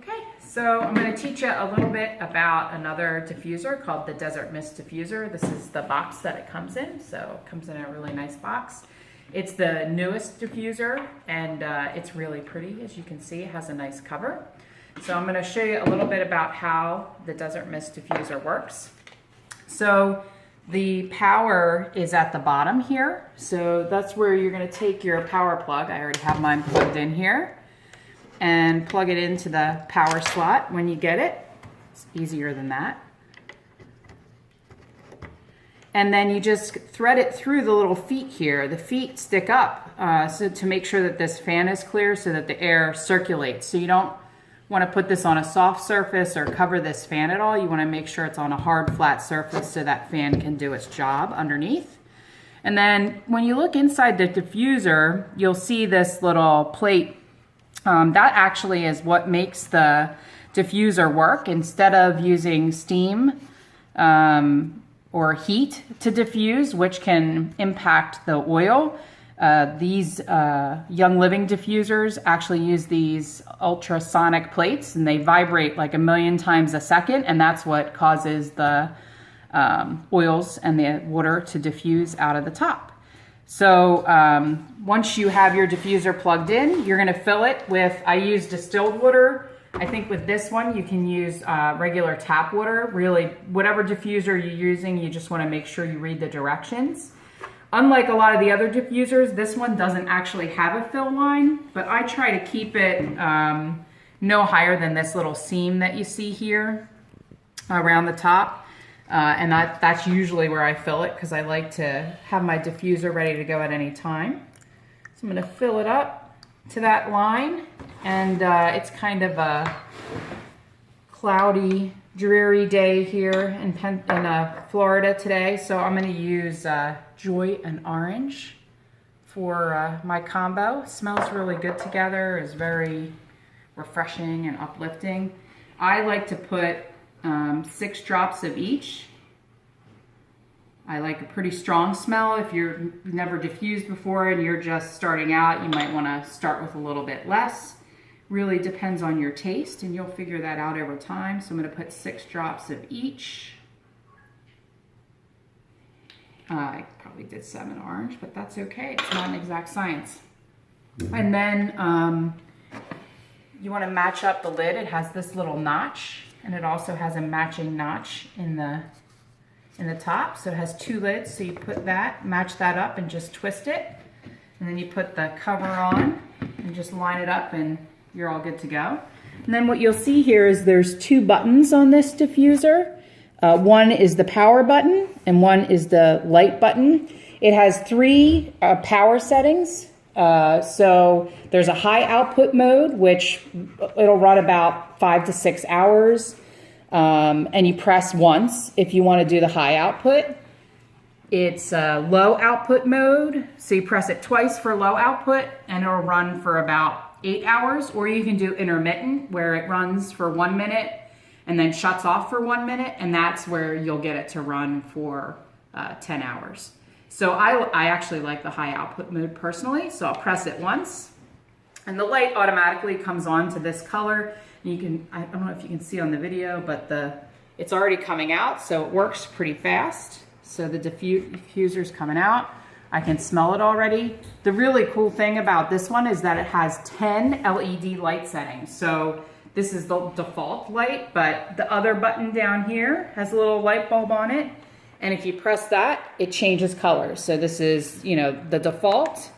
Okay, so I'm going to teach you a little bit about another diffuser called the Desert Mist Diffuser. This is the box that it comes in, so it comes in a really nice box. It's the newest diffuser, and it's really pretty. As you can see, it has a nice cover. So I'm going to show you a little bit about how the Desert Mist Diffuser works. So the power is at the bottom here, so that's where you're going to take your power plug. I already have mine plugged in here. And plug it into the power slot when you get it. It's easier than that. And then you just thread it through the little feet here. The feet stick up so to make sure that this fan is clear so that the air circulates. So you don't want to put this on a soft surface or cover this fan at all. You want to make sure it's on a hard, flat surface so that fan can do its job underneath. And then when you look inside the diffuser, you'll see this little plate. That actually is what makes the diffuser work. Instead of using steam or heat to diffuse, which can impact the oil, these Young Living diffusers actually use these ultrasonic plates, and they vibrate like 1,000,000 times a second, and that's what causes the oils and the water to diffuse out of the top. So once you have your diffuser plugged in, you're going to fill it with, I use distilled water. I think with this one you can use regular tap water. Really, whatever diffuser you're using, you just want to make sure you read the directions. Unlike a lot of the other diffusers, this one doesn't actually have a fill line, but I try to keep it no higher than this little seam that you see here around the top. And that's usually where I fill it because I like to have my diffuser ready to go at any time. So I'm going to fill it up to that line, and it's kind of a cloudy, dreary day here in Florida today. So I'm going to use Joy and Orange for my combo. It smells really good together. It's very refreshing and uplifting. I like to put 6 drops of each. I like a pretty strong smell. If you've never diffused before and you're just starting out, you might want to start with a little bit less. Really depends on your taste, and you'll figure that out over time. So I'm going to put 6 drops of each. I probably did 7 orange, but that's okay. It's not an exact science. And then you want to match up the lid. It has this little notch, and it also has a matching notch in the top. So it has 2 lids, so you put that, match that up and just twist it. And then you put the cover on and just line it up and you're all good to go. And then what you'll see here is there's 2 buttons on this diffuser. One is the power button and one is the light button. It has 3 power settings. So there's a high output mode, which it'll run about 5 to 6 hours. And you press once if you want to do the high output. It's a low output mode, so you press it twice for low output and it'll run for about 8 hours, or you can do intermittent where it runs for 1 minute and then shuts off for 1 minute, and that's where you'll get it to run for 10 hours. So I actually like the high output mode personally, so I'll press it once and the light automatically comes on to this color. You can, I don't know if you can see on the video, but it's already coming out, so it works pretty fast. So the diffuser's coming out. I can smell it already. The really cool thing about this one is that it has 10 LED light settings. So this is the default light, but the other button down here has a little light bulb on it. And if you press that, it changes colors. So this is, the default,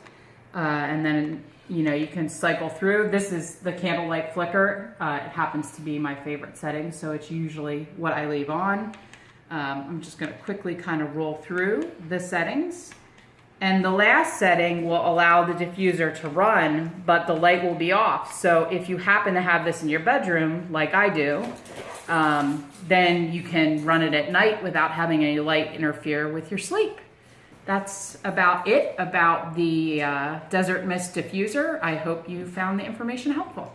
and then you can cycle through. This is the candlelight flicker. It happens to be my favorite setting, so it's usually what I leave on. I'm just going to quickly kind of roll through the settings. And the last setting will allow the diffuser to run, but the light will be off. So if you happen to have this in your bedroom, like I do, then you can run it at night without having any light interfere with your sleep. That's about it about the Desert Mist Diffuser. I hope you found the information helpful.